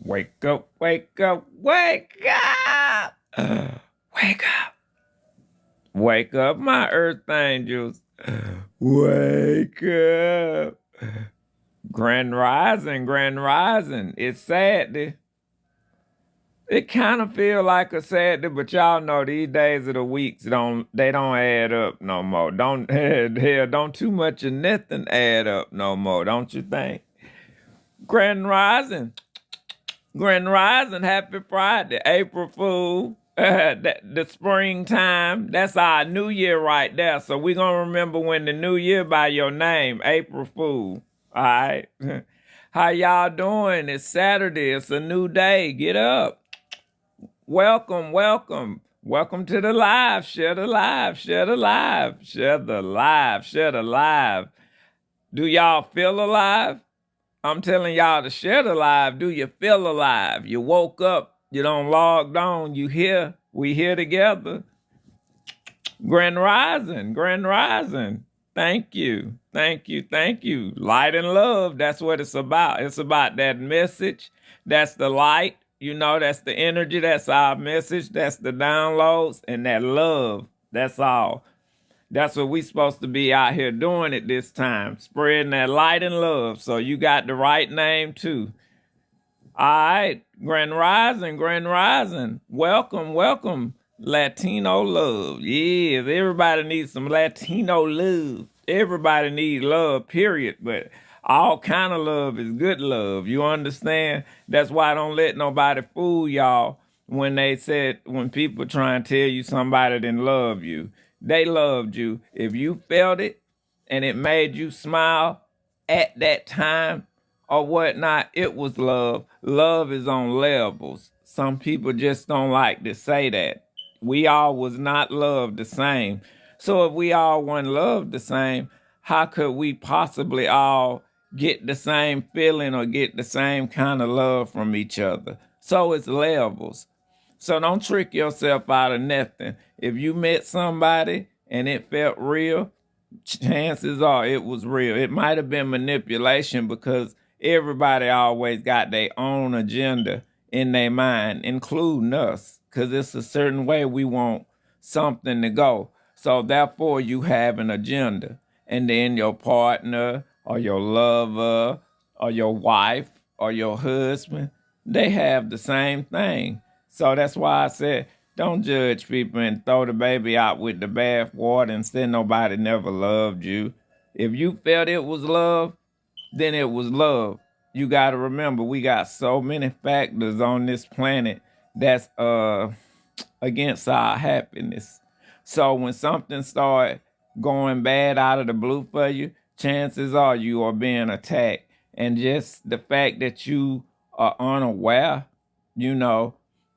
Wake up, wake up, wake up! Wake up. Wake up, my earth angels. Wake up. Grand rising, grand rising. It's Saturday. It kind of feel like a Saturday, but y'all know these days of the weeks don't add up no more. Don't too much of nothing add up no more, don't you think? Grand rising. Grand rising, happy Friday, April Fool. The springtime, that's our new year right there. So we're going to remember when the new year by your name, April Fool. All right. How y'all doing? It's Saturday. It's a new day. Get up. Welcome, welcome. Welcome to the live. Share the live. Share the live. Share the live. Share the live. Do y'all feel alive? I'm telling y'all to share the live. Do you feel alive? You woke up. You don't logged on. You here. We here together. Grand rising. Grand rising. Thank you. Thank you. Thank you. Light and love. That's what it's about. It's about that message. That's the light. You know, that's the energy. That's our message. That's the downloads. And that love. That's all. That's what we supposed to be out here doing at this time. Spreading that light and love. So you got the right name too. All right. Grand rising. Grand rising. Welcome. Welcome. Latino love. Yes. Everybody needs some Latino love. Everybody needs love, period. But all kind of love is good love. You understand? That's why I don't let nobody fool y'all when people try and tell you somebody didn't love you. They loved you. If you felt it and it made you smile at that time or whatnot, it was love. Love is on levels. Some people just don't like to say that. We all was not loved the same. So if we all weren't loved the same, how could we possibly all get the same feeling or get the same kind of love from each other? So it's levels. So don't trick yourself out of nothing. If you met somebody and it felt real, chances are it was real. It might have been manipulation because everybody always got their own agenda in their mind, including us, because it's a certain way we want something to go. So therefore you have an agenda. And then your partner or your lover or your wife or your husband, they have the same thing. So that's why I said, don't judge people and throw the baby out with the bath water and say nobody never loved you. If you felt it was love, then it was love. You got to remember, we got so many factors on this planet that's against our happiness. So when something starts going bad out of the blue for you, chances are you are being attacked. And just the fact that you are unaware, you know,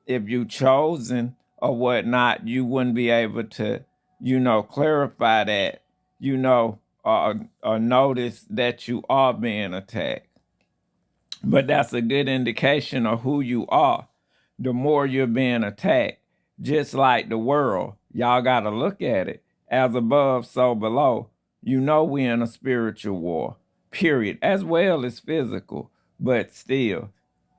if you chosen or whatnot, you wouldn't be able to, clarify that, or notice that you are being attacked. But that's a good indication of who you are. The more you're being attacked, just like the world, y'all got to look at it. As above, so below. You know we're in a spiritual war, period, as well as physical. But still,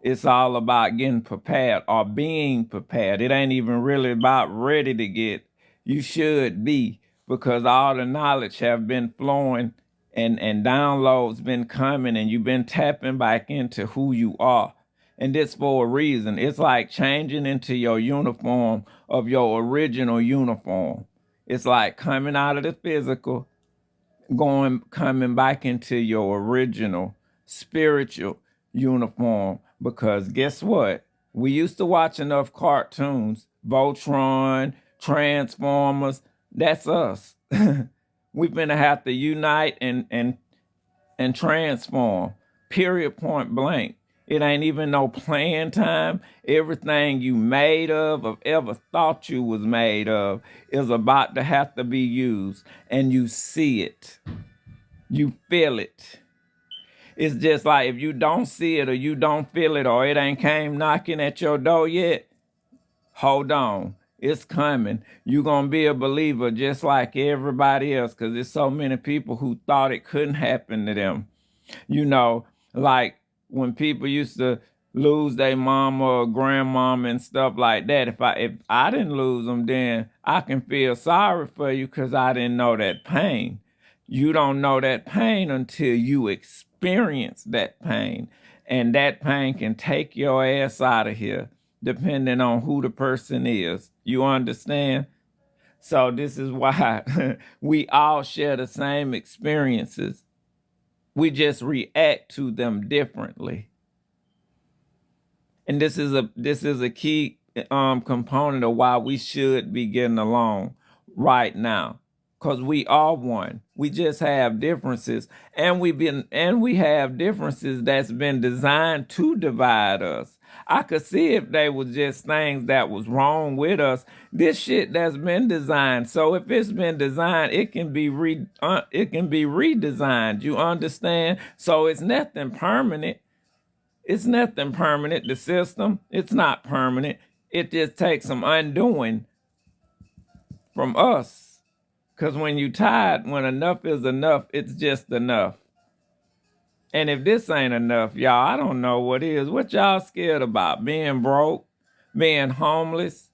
it's all about getting prepared or being prepared. It ain't even really about ready to get. You should be, because all the knowledge have been flowing and downloads been coming and you've been tapping back into who you are. And this for a reason. It's like changing into your uniform of your original uniform. It's like coming out of the physical, coming back into your original spiritual uniform. Because guess what? We used to watch enough cartoons, Voltron, Transformers. That's us. We're gonna have to unite and transform. Period, point blank. It ain't even no playing time. Everything you made of ever thought you was made of, is about to have to be used. And you see it. You feel it. It's just like if you don't see it or you don't feel it or it ain't came knocking at your door yet, hold on. It's coming. You're going to be a believer just like everybody else, because there's so many people who thought it couldn't happen to them. Like when people used to lose their mama or grandmama and stuff like that. If I didn't lose them, then I can feel sorry for you because I didn't know that pain. You don't know that pain until you experience that pain. And that pain can take your ass out of here, depending on who the person is. You understand? So this is why we all share the same experiences. We just react to them differently. And this is a key component of why we should be getting along right now. Because we are one. We just have differences. And we have differences that's been designed to divide us. I could see if they were just things that was wrong with us. This shit that's been designed. So if it's been designed, it can be redesigned. You understand? So it's nothing permanent. It's nothing permanent. The system, it's not permanent. It just takes some undoing from us. Because when you tired, when enough is enough, it's just enough. And if this ain't enough, y'all, I don't know what is. What y'all scared about? Being broke? Being homeless?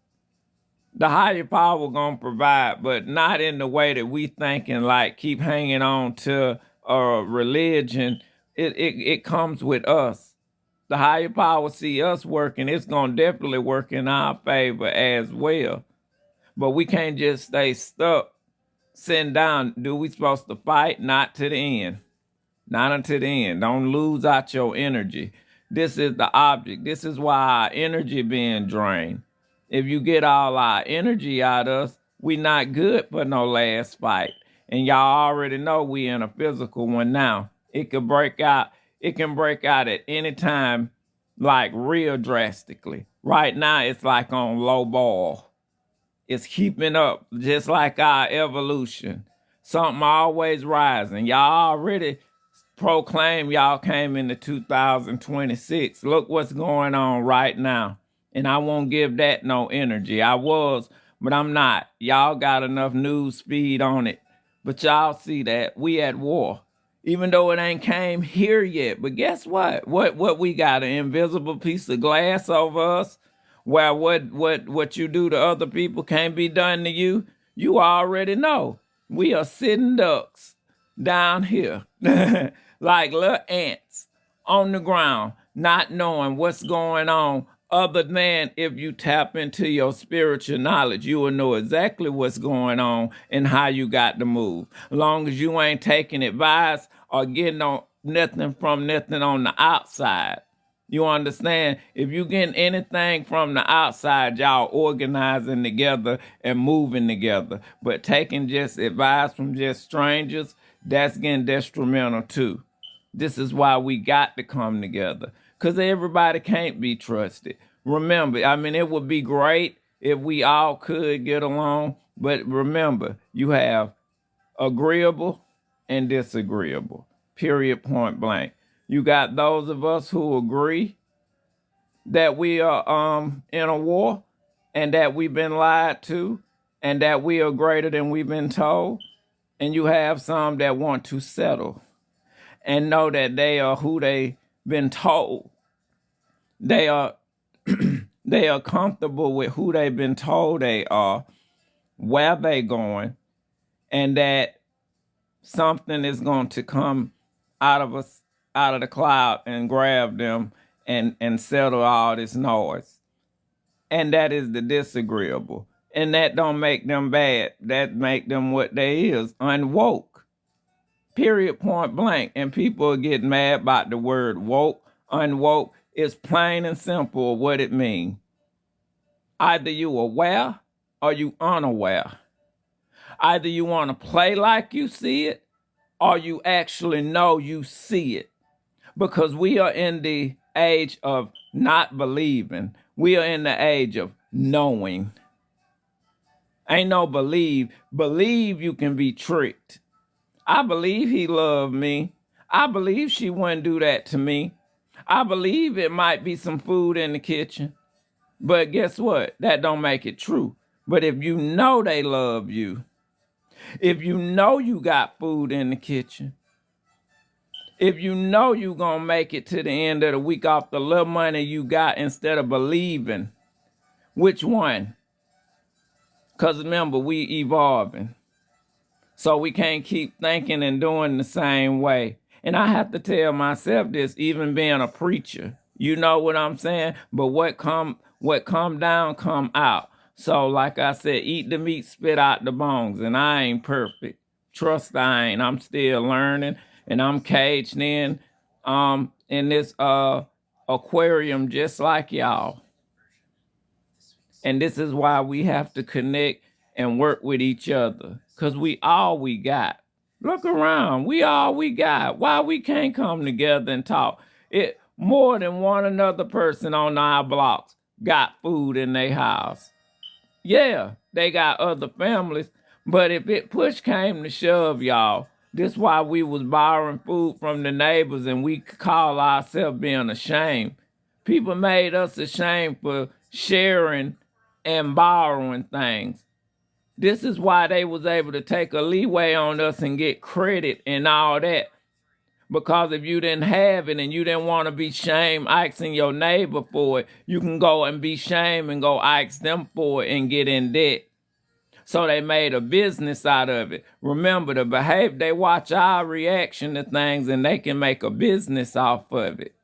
The higher power gonna provide, but not in the way that we thinking, like keep hanging on to religion. It comes with us. The higher power see us working, it's gonna definitely work in our favor as well. But we can't just stay stuck, sitting down. Do we supposed to fight? Not to the end. Not until the end. Don't lose out your energy. This is the object. This is why our energy being drained. If you get all our energy out of us, we not good for no last fight. And y'all already know we in a physical one now. It could break out. It can break out at any time, like real drastically. Right now, it's like on low ball. It's keeping up, just like our evolution. Something always rising. Y'all already proclaim y'all came into 2026. Look what's going on right now. And I won't give that no energy. I was, but I'm not. Y'all got enough news feed on it. But y'all see that we at war. Even though it ain't came here yet. But guess what? What we got? An invisible piece of glass over us? Where what you do to other people can't be done to you? You already know. We are sitting ducks down here. Like little ants on the ground, not knowing what's going on, other than if you tap into your spiritual knowledge, you will know exactly what's going on and how you got to move. As long as you ain't taking advice or getting on nothing from nothing on the outside. You understand? If you getting anything from the outside, y'all organizing together and moving together. But taking just advice from just strangers, that's getting detrimental too. This is why we got to come together. Because everybody can't be trusted. Remember, I mean, it would be great if we all could get along. But remember, you have agreeable and disagreeable. Period, point blank. You got those of us who agree that we are in a war and that we've been lied to and that we are greater than we've been told. And you have some that want to settle and know that they are who they've been told. They are they are comfortable with who they've been told they are, where they going, and that something is going to come out of the cloud and grab them and settle all this noise. And that is the disagreeable. And that don't make them bad. That make them what they is, unwoke. Period, point blank. And people get mad about the word woke, unwoke. It's plain and simple what it means. Either you aware or you unaware. Either you want to play like you see it or you actually know you see it. Because we are in the age of not believing. We are in the age of knowing. Ain't no believe. Believe you can be tricked. I believe he loved me. I believe she wouldn't do that to me. I believe it might be some food in the kitchen. But guess what? That don't make it true. But if you know they love you, if you know you got food in the kitchen, If you know you're going to make it to the end of the week off the little money you got instead of believing, which one? Because remember, we evolving. So we can't keep thinking and doing the same way. And I have to tell myself this, even being a preacher. You know what I'm saying? But what come down, come out. So like I said, eat the meat, spit out the bones. And I ain't perfect. Trust I ain't. I'm still learning. And I'm caged in this aquarium just like y'all. And this is why we have to connect and work with each other. Because we all we got. Look around. We all we got. Why we can't come together and talk? It more than one another person on our blocks got food in their house. Yeah, they got other families. But if it push came to shove, y'all, this why we was borrowing food from the neighbors and we call ourselves being ashamed. People made us ashamed for sharing and borrowing things. This is why they was able to take a leeway on us and get credit and all that. Because if you didn't have it and you didn't want to be shamed asking your neighbor for it, you can go and be shamed and go ask them for it and get in debt. So they made a business out of it. Remember, the behavior, they watch our reaction to things and they can make a business off of it.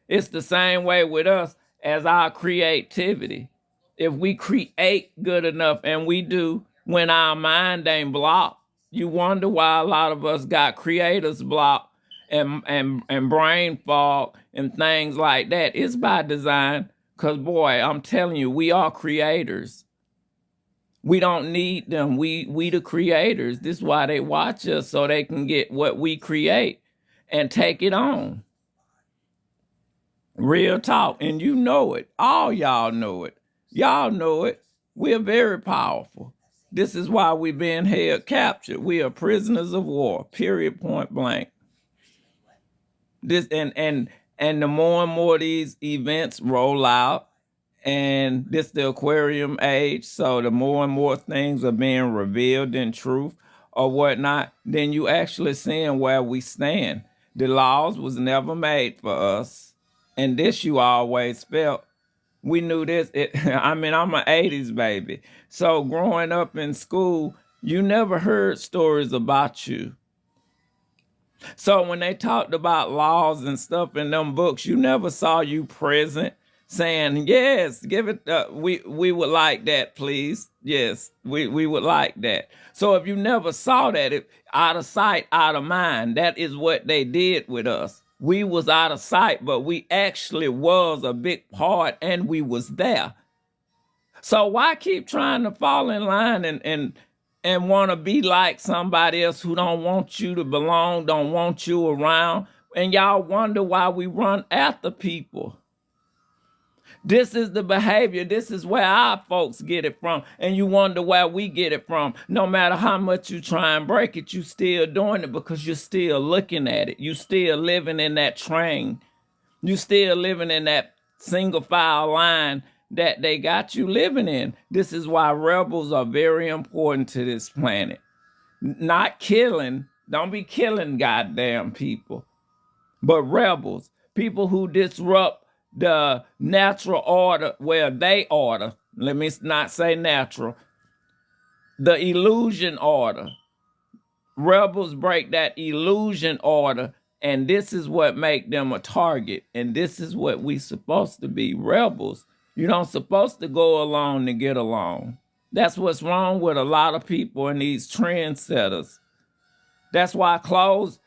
It's the same way with us as our creativity. If we create good enough, and we do, when our mind ain't blocked, you wonder why a lot of us got creators blocked and brain fog and things like that. It's by design, because, boy, I'm telling you, we are creators. We don't need them. We the creators. This is why they watch us, so they can get what we create and take it on. Real talk. And you know it. All y'all know it. Y'all know it. We're very powerful. This is why we're being held captured. We are prisoners of war, period, point blank. This and the more and more these events roll out, and this the aquarium age, so the more and more things are being revealed in truth or whatnot, then you actually seeing where we stand. The laws was never made for us. And this you always felt. We knew this. I'm an 80s baby. So growing up in school, you never heard stories about you. So when they talked about laws and stuff in them books, you never saw you present saying, yes, give it, we would like that, please. Yes, we would like that. So if you never saw that, out of sight, out of mind, that is what they did with us. We was out of sight, but we actually was a big part, and we was there. So why keep trying to fall in line and want to be like somebody else who don't want you to belong, don't want you around? And y'all wonder why we run after people. This is the behavior. This is where our folks get it from. And you wonder where we get it from. No matter how much you try and break it, you still doing it because you're still looking at it. You still living in that train. You still living in that single file line that they got you living in. This is why rebels are very important to this planet. Not killing. Don't be killing goddamn people. But rebels. People who disrupt the natural order, where they order, let me not say natural, the illusion order. Rebels break that illusion order, and this is what make them a target, and this is what we supposed to be, rebels. You don't supposed to go along to get along. That's what's wrong with a lot of people and these trendsetters. That's why clothes,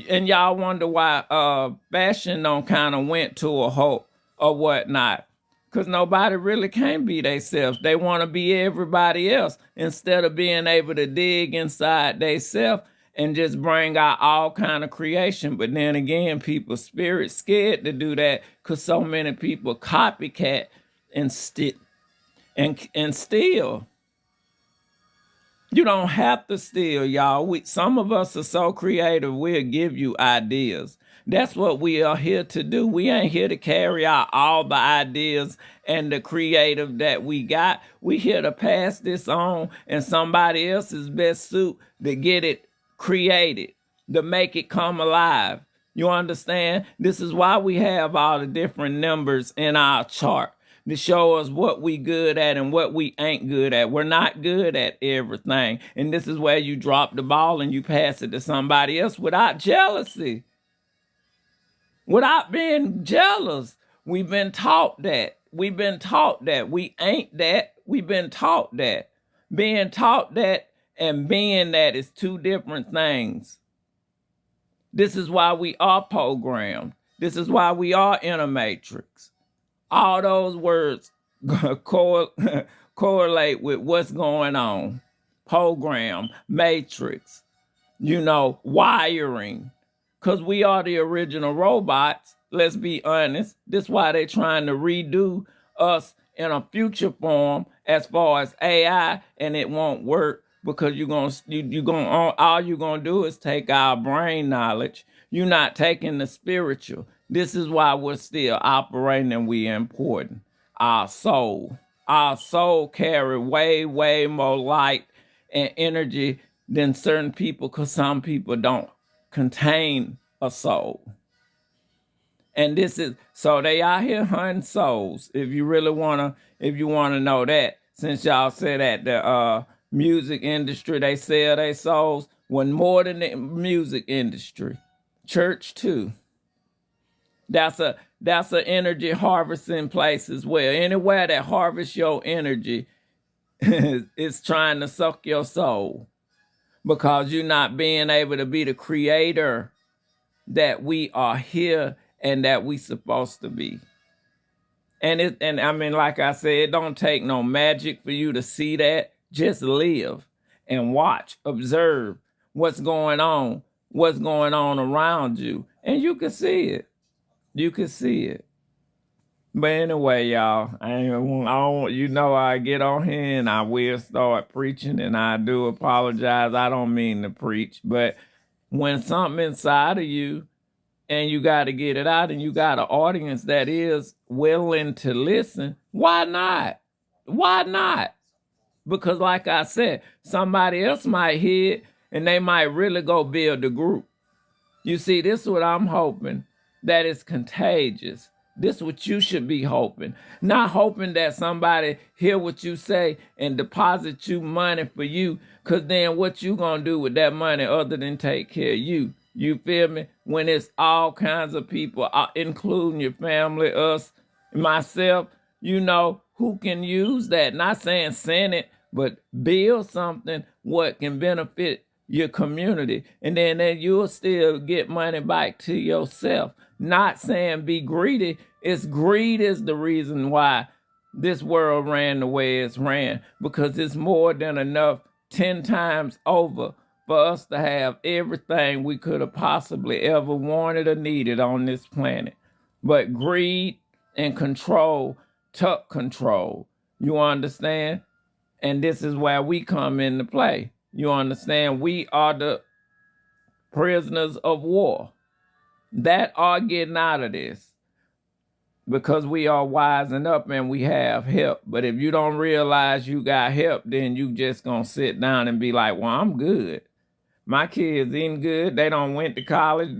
and y'all wonder why fashion don't kind of went to a halt or whatnot. Because nobody really can be themselves. They want to be everybody else instead of being able to dig inside themselves and just bring out all kind of creation. But then again, people's spirit scared to do that because so many people copycat and steal. You don't have to steal, y'all. Some of us are so creative, we'll give you ideas. That's what we are here to do. We ain't here to carry out all the ideas and the creative that we got. We here to pass this on and somebody else's best suit to get it created, to make it come alive. You understand? This is why we have all the different numbers in our chart to show us what we good at and what we ain't good at. We're not good at everything. And this is where you drop the ball and you pass it to somebody else without jealousy, without being jealous. We've been taught that. We've been taught that. We ain't that. We've been taught that. Being taught that and being that is two different things. This is why we are programmed. This is why we are in a matrix. All those words correlate with what's going on. Program, matrix, wiring. Because we are the original robots. Let's be honest. This is why they're trying to redo us in a future form as far as AI, and it won't work because all you're gonna do is take our brain knowledge. You're not taking the spiritual. This is why we're still operating and we important. Our soul carry way, way more light and energy than certain people, because some people don't contain a soul. And this is, so they out here hunting souls. If you want to know that, since y'all said that the music industry, they sell their souls, when more than the music industry, church too. That's a energy harvesting place as well. Anywhere that harvests your energy is trying to suck your soul, because you're not being able to be the creator that we are here and that we supposed to be. And I mean, like I said, it don't take no magic for you to see that. Just live and watch, observe what's going on around you, and you can see it. You can see it. But anyway, y'all, I get on here and I will start preaching, and I do apologize. I don't mean to preach, but when something inside of you and you got to get it out and you got an audience that is willing to listen, why not? Why not? Because like I said, somebody else might hear it and they might really go build a group. You see, this is what I'm hoping, that it's contagious. This is what you should be hoping. Not hoping that somebody hear what you say and deposit you money for you, because then what you going to do with that money other than take care of you? You feel me? When it's all kinds of people, including your family, us, myself, who can use that. Not saying send it, but build something what can benefit your community. And then you'll still get money back to yourself. Not saying be greedy. Greed is the reason why this world ran the way it's ran, because it's more than enough 10 times over for us to have everything we could have possibly ever wanted or needed on this planet. But greed and control took control. You understand? And this is where we come into play. You understand? We are the prisoners of war that are getting out of this, because we are wising up and we have help. But if you don't realize you got help, then you just gonna sit down and be like, well, I'm good. My kids eating good. They don't went to college,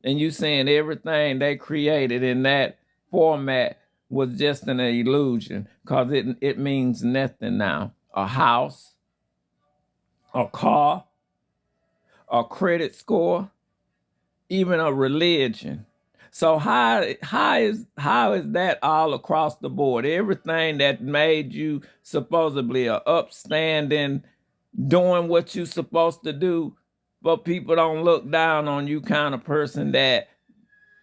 and you saying everything they created in that format was just an illusion, because it means nothing now. A house, a car, a credit score, even a religion. So how is that all across the board? Everything that made you supposedly a upstanding, doing what you supposed to do, but people don't look down on you kind of person, that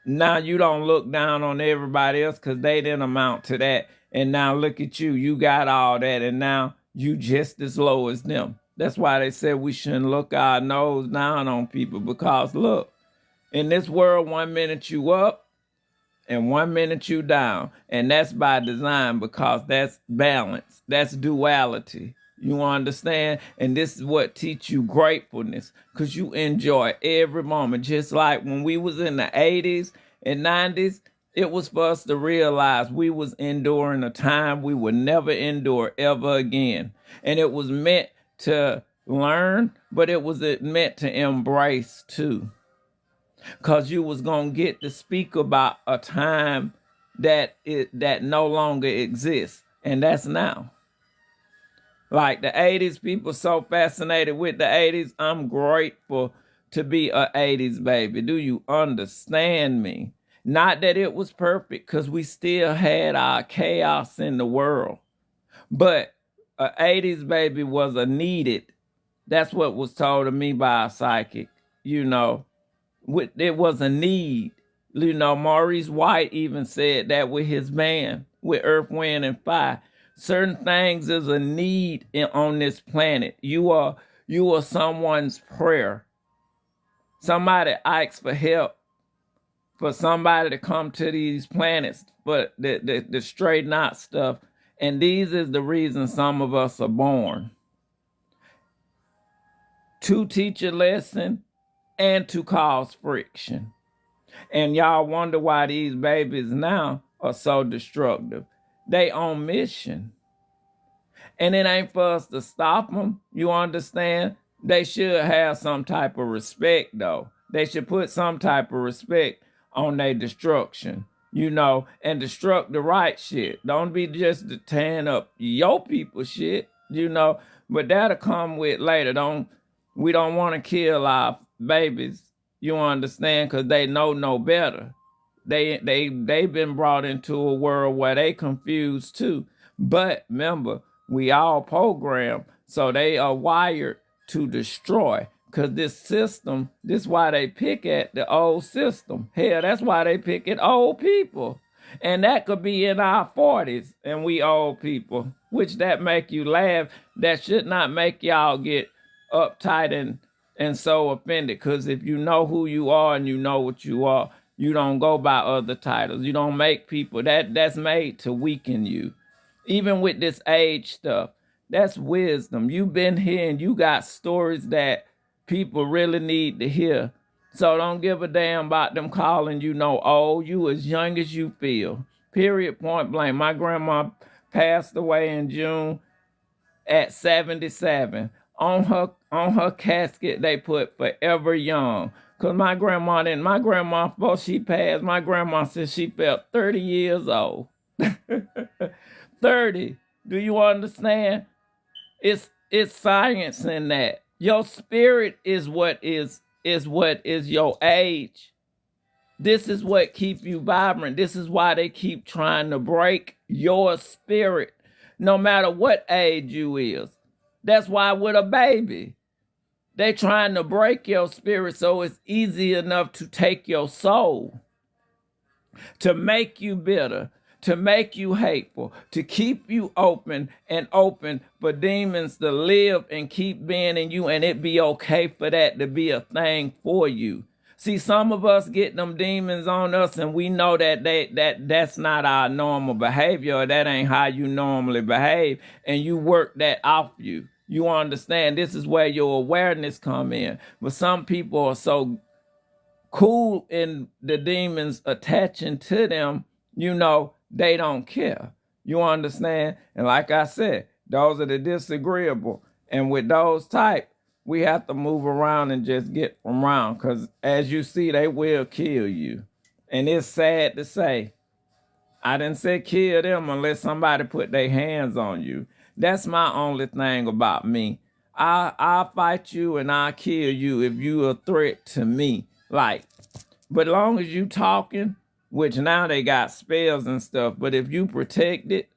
now you don't look down on everybody else because they didn't amount to that. And now look at you. You got all that, and now you just as low as them. That's why they said we shouldn't look our nose down on people, because look, in this world, 1 minute you up and 1 minute you down. And that's by design, because that's balance. That's duality. You understand? And this is what teach you gratefulness, because you enjoy every moment. Just like when we was in the 80s and 90s, it was for us to realize we was enduring a time we would never endure ever again. And it was meant to learn, but it was meant to embrace too. because you was going to get to speak about a time that no longer exists, and that's now. Like the 80s, people so fascinated with the 80s. I'm grateful to be a 80s baby. Do you understand me? Not that it was perfect, because we still had our chaos in the world. But a 80s baby was a needed. That's what was told to me by a psychic. You know, it was a need. You know, Maurice White even said that with his band, with Earth, Wind, and Fire. Certain things is a need on this planet. You are someone's prayer. Somebody asks for help, for somebody to come to these planets, for the straighten out stuff. And these is the reasons some of us are born. To teach a lesson and to cause friction. And y'all wonder why these babies now are so destructive. They on mission. And it ain't for us to stop them, you understand? They should have some type of respect, though. They should put some type of respect on their destruction, you know, and destruct the right shit. Don't be just tearing up your people shit, you know, but that'll come with later. We don't want to kill our babies, you understand, because they know no better. They've been brought into a world where they confused too. But remember, we all programmed, so they are wired to destroy. Because this system, this is why they pick at the old system. Hell, that's why they pick at old people. And that could be in our 40s, and we old people, which that make you laugh. That should not make y'all get uptight and so offended. Because if you know who you are and you know what you are, you don't go by other titles. You don't make people, that's made to weaken you. Even with this age stuff, that's wisdom. You've been here and you got stories that people really need to hear. So don't give a damn about them calling you old. You as young as you feel. Period, point blank. My grandma passed away in June at 77. On her casket, they put forever young. Because my grandma, before she passed, my grandma said she felt 30 years old. 30. Do you understand? It's science in that. Your spirit is what is your age. This is what keep you vibrant. This is why they keep trying to break your spirit, no matter what age you is. That's why with a baby, they trying to break your spirit so it's easy enough to take your soul, to make you bitter, to make you hateful, to keep you open for demons to live and keep being in you, and it be okay for that to be a thing for you. See, some of us get them demons on us, and we know that that's not our normal behavior, or that ain't how you normally behave, and you work that off you. You understand? This is where your awareness come in. But some people are so cool in the demons attaching to them, they don't care. You understand? And like I said, those are the disagreeable. And with those type, we have to move around and just get around. Because as you see, they will kill you. And it's sad to say. I didn't say kill them unless somebody put their hands on you. That's my only thing about me. I'll fight you and I'll kill you if you a threat to me. But long as you talking, which now they got spells and stuff, but if you protect it,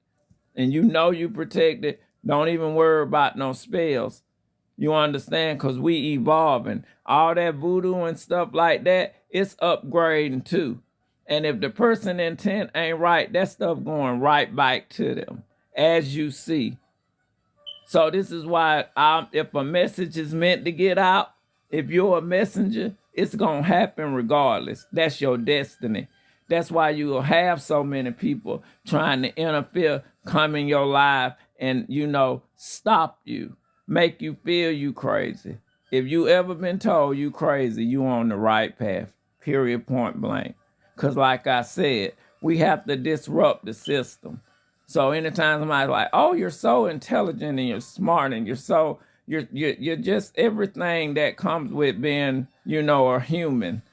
and you protect it, don't even worry about no spells. You understand? Because we evolving. All that voodoo and stuff like that, it's upgrading too. And if the person intent ain't right, that stuff going right back to them, as you see. So this is why if a message is meant to get out, if you're a messenger, it's going to happen regardless. That's your destiny. That's why you will have so many people trying to interfere, come in your life and, stop you, make you feel you crazy. If you ever been told you crazy, you on the right path, period, point blank. Because like I said, we have to disrupt the system. So anytime somebody's like, oh, you're so intelligent and you're smart and you're just everything that comes with being, a human.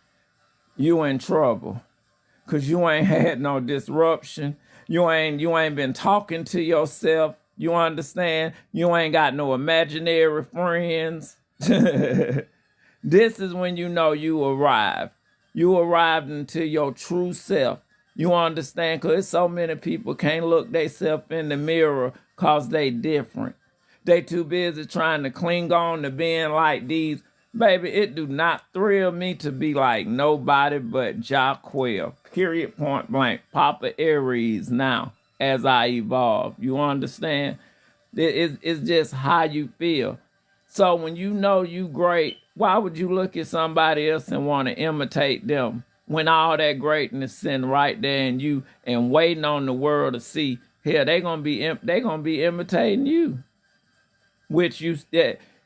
you in trouble. Cause you ain't had no disruption. You ain't been talking to yourself. You understand? You ain't got no imaginary friends. This is when you know you arrived. You arrived into your true self. You understand? Because so many people can't look themselves in the mirror because they different. They too busy trying to cling on to being like these. Baby, it do not thrill me to be like nobody but Jaquel. Period, point blank. Papa Aries now as I evolve. You understand? It's just how you feel. So when you know you great, why would you look at somebody else and want to imitate them when all that greatness sitting right there in you and waiting on the world to see? Hell, they gonna be imitating you. Which you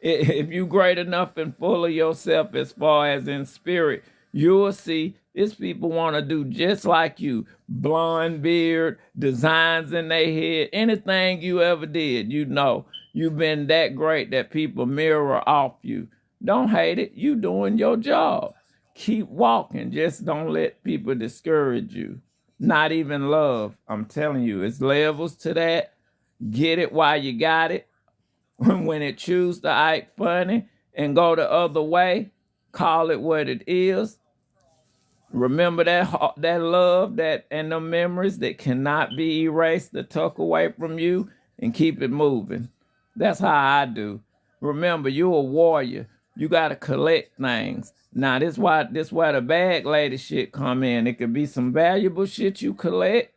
if you great enough and full of yourself as far as in spirit, you'll see it's people want to do just like you. Blonde beard, designs in their head, anything you ever did, you know. You've been that great that people mirror off you. Don't hate it. You doing your job. Keep walking. Just don't let people discourage you. Not even love. I'm telling you, it's levels to that. Get it while you got it. When it choose to act funny and go the other way, call it what it is. Remember that love that and the memories that cannot be erased, that tuck away from you, and keep it moving. That's how I do. Remember, you're a warrior. You gotta collect things. Now this why the bag lady shit come in. It could be some valuable shit you collect,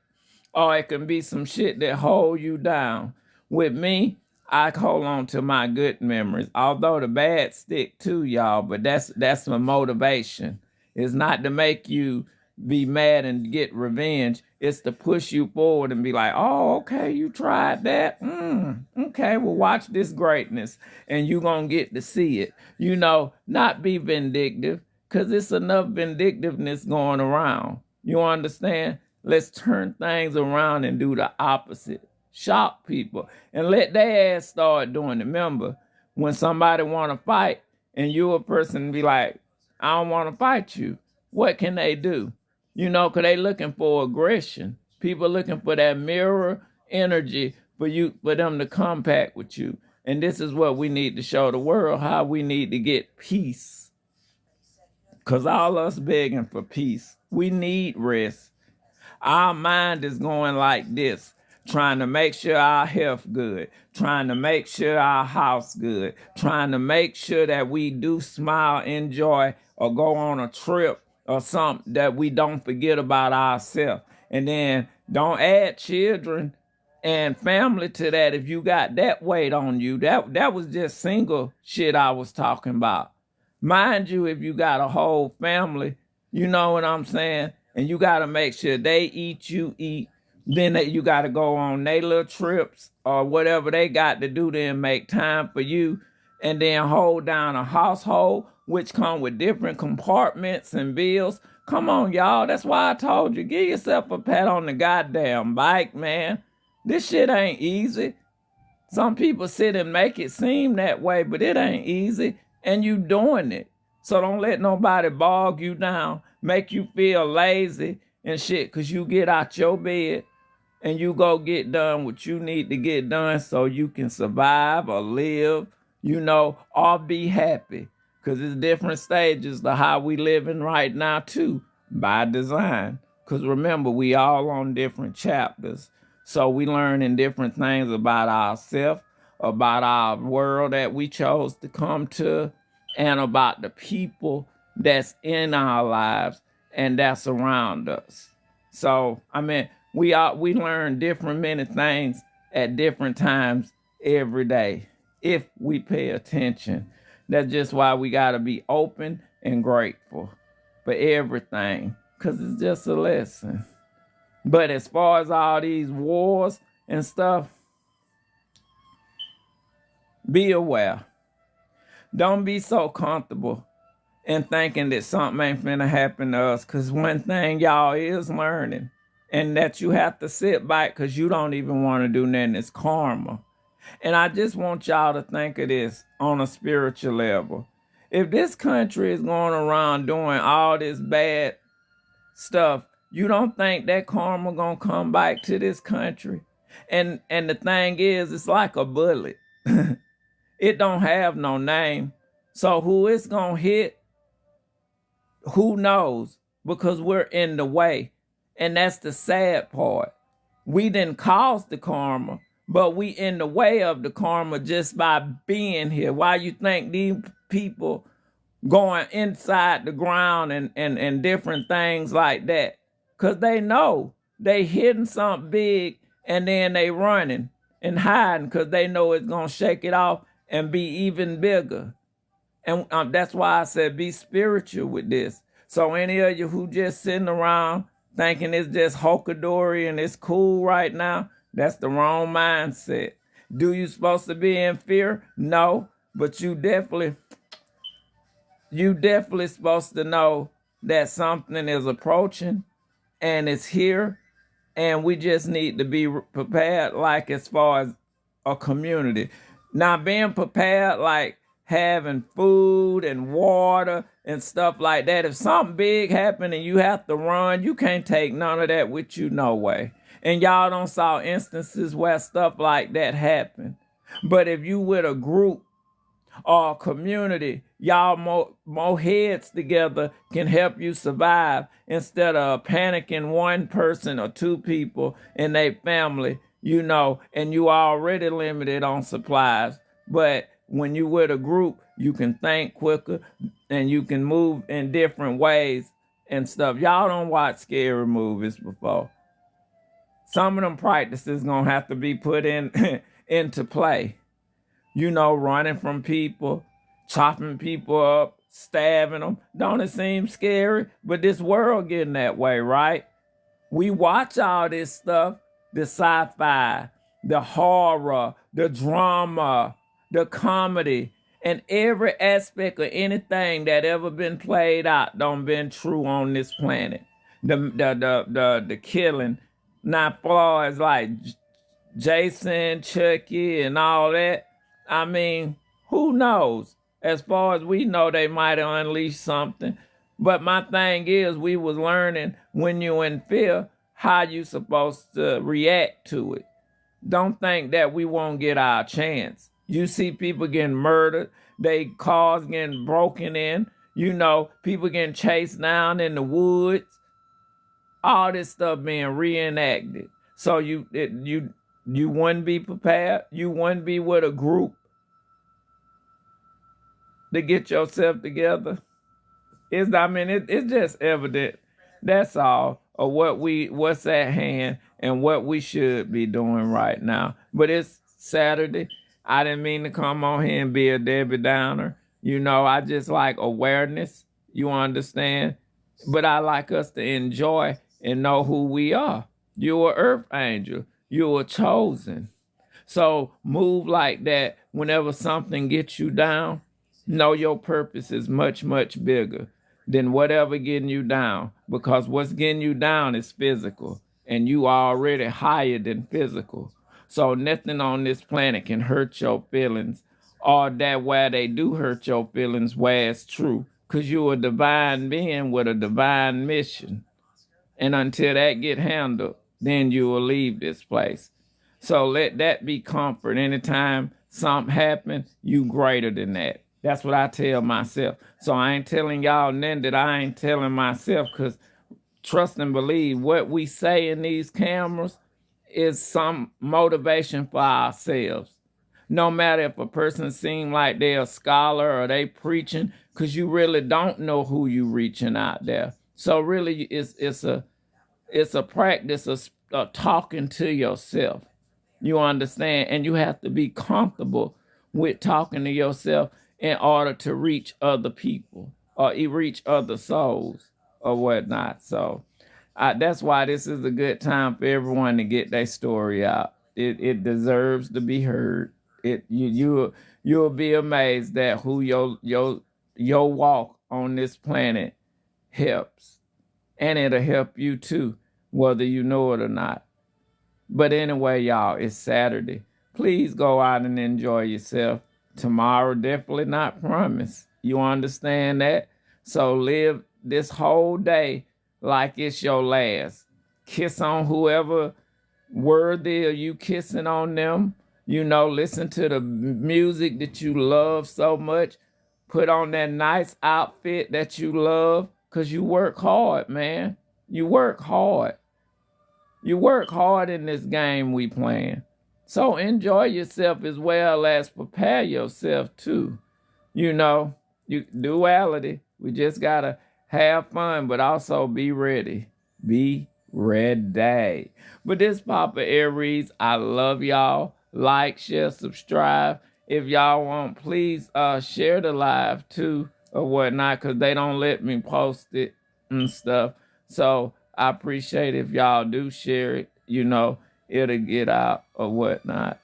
or it can be some shit that hold you down. With me, I hold on to my good memories. Although the bad stick too, y'all, but that's my motivation. It's not to make you be mad and get revenge. It's to push you forward and be like, oh, okay, you tried that. Okay, well, watch this greatness and you gonna get to see it. You know, not be vindictive, because it's enough vindictiveness going around. You understand? Let's turn things around and do the opposite. Shock people and let their ass start doing it. Remember, when somebody want to fight and you a person be like, I don't want to fight you, what can they do? You know, because they looking for aggression. People looking for that mirror energy for them to compact with you. And this is what we need to show the world, how we need to get peace. Because all us begging for peace. We need rest. Our mind is going like this, trying to make sure our health good, trying to make sure our house good, trying to make sure that we do smile, enjoy, or go on a trip or something, that we don't forget about ourselves. And then don't add children and family to that if you got that weight on you. That was just single shit I was talking about. Mind you, if you got a whole family, you know what I'm saying? And you got to make sure they eat, you eat. Then you got to go on their little trips or whatever they got to do, then make time for you. And then hold down a household, which come with different compartments and bills. Come on, y'all. That's why I told you, give yourself a pat on the goddamn bike, man. This shit ain't easy. Some people sit and make it seem that way, but it ain't easy. And you doing it. So don't let nobody bog you down, make you feel lazy and shit, because you get out your bed and you go get done what you need to get done so you can survive or live, you know, or be happy. Because it's different stages to how we living right now too, by design. Because remember, we all on different chapters. So we learning different things about ourselves, about our world that we chose to come to, and about the people that's in our lives and that's around us. So, I mean, we learn different many things at different times every day if we pay attention. That's just why we got to be open and grateful for everything, because it's just a lesson. But as far as all these wars and stuff, be aware. Don't be so comfortable in thinking that something ain't finna happen to us, because one thing y'all is learning, and that you have to sit back because you don't even want to do nothing, is karma. And I just want y'all to think of this on a spiritual level. If this country is going around doing all this bad stuff, you don't think that karma gonna come back to this country? And the thing is, it's like a bullet. It don't have no name. So who it's gonna hit, who knows? Because we're in the way. And that's the sad part. We didn't cause the karma, but we in the way of the karma just by being here. Why you think these people going inside the ground and different things like that? Because they know they hitting something big and then they running and hiding because they know it's going to shake it off and be even bigger. And that's why I said be spiritual with this. So any of you who just sitting around thinking it's just hokadory and it's cool right now, that's the wrong mindset. Do you supposed to be in fear? No, but you definitely supposed to know that something is approaching and it's here, and we just need to be prepared, like as far as a community. Now, being prepared, like having food and water and stuff like that. If something big happen and you have to run, you can't take none of that with you, no way. And y'all don't saw instances where stuff like that happen. But if you with a group or a community, y'all more heads together can help you survive instead of panicking one person or two people in their family, and you already limited on supplies. But when you with a group, you can think quicker and you can move in different ways and stuff. Y'all don't watch scary movies before. Some of them practices gonna have to be put into play. Running from people, chopping people up, stabbing them. Don't it seem scary? But this world getting that way, right? We watch all this stuff, the sci-fi, the horror, the drama, the comedy, and every aspect of anything that ever been played out don't been true on this planet. The killing, not flaws like Jason, Chucky, and all that. I mean, who knows? As far as we know, they might have unleashed something. But my thing is, we was learning when you in fear, how you supposed to react to it. Don't think that we won't get our chance. You see people getting murdered, they cars getting broken in, people getting chased down in the woods. All this stuff being reenacted. So you wouldn't be prepared. You wouldn't be with a group to get yourself together. It's just evident. That's all of what's at hand and what we should be doing right now. But it's Saturday. I didn't mean to come on here and be a Debbie Downer. I just like awareness. You understand? But I like us to enjoy and know who we are. You're an earth angel. You are chosen. So move like that whenever something gets you down. Know your purpose is much, much bigger than whatever getting you down. Because what's getting you down is physical. And you are already higher than physical. So nothing on this planet can hurt your feelings. Or that where they do hurt your feelings, where it's true. Because you're a divine being with a divine mission. And until that get handled, then you will leave this place. So let that be comfort. Anytime something happen, you greater than that. That's what I tell myself. So I ain't telling y'all nothing that I ain't telling myself, because trust and believe what we say in these cameras is some motivation for ourselves. No matter if a person seem like they're a scholar or they preaching, because you really don't know who you reaching out there. So really it's a practice of talking to yourself. You understand? And you have to be comfortable with talking to yourself in order to reach other people or reach other souls or whatnot. So that's why this is a good time for everyone to get their story out. It deserves to be heard. You'll be amazed at who your walk on this planet helps. And it'll help you too, whether you know it or not. But anyway, y'all, it's Saturday. Please go out and enjoy yourself. Tomorrow definitely not promised. You understand that? So live this whole day like it's your last. Kiss on whoever worthy of you kissing on them. You know, listen to the music that you love so much. Put on that nice outfit that you love, because you work hard, man. You work hard. You work hard in this game we playing. So enjoy yourself as well as prepare yourself too. You know, duality. We just gotta have fun, but also be ready. Be ready. But this Papa Aries, I love y'all. Like, share, subscribe. If y'all want, please share the live too or whatnot, because they don't let me post it and stuff. So I appreciate if y'all do share it. You know, it'll get out or whatnot.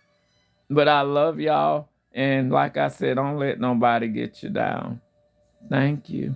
But I love y'all. And like I said, don't let nobody get you down. Thank you.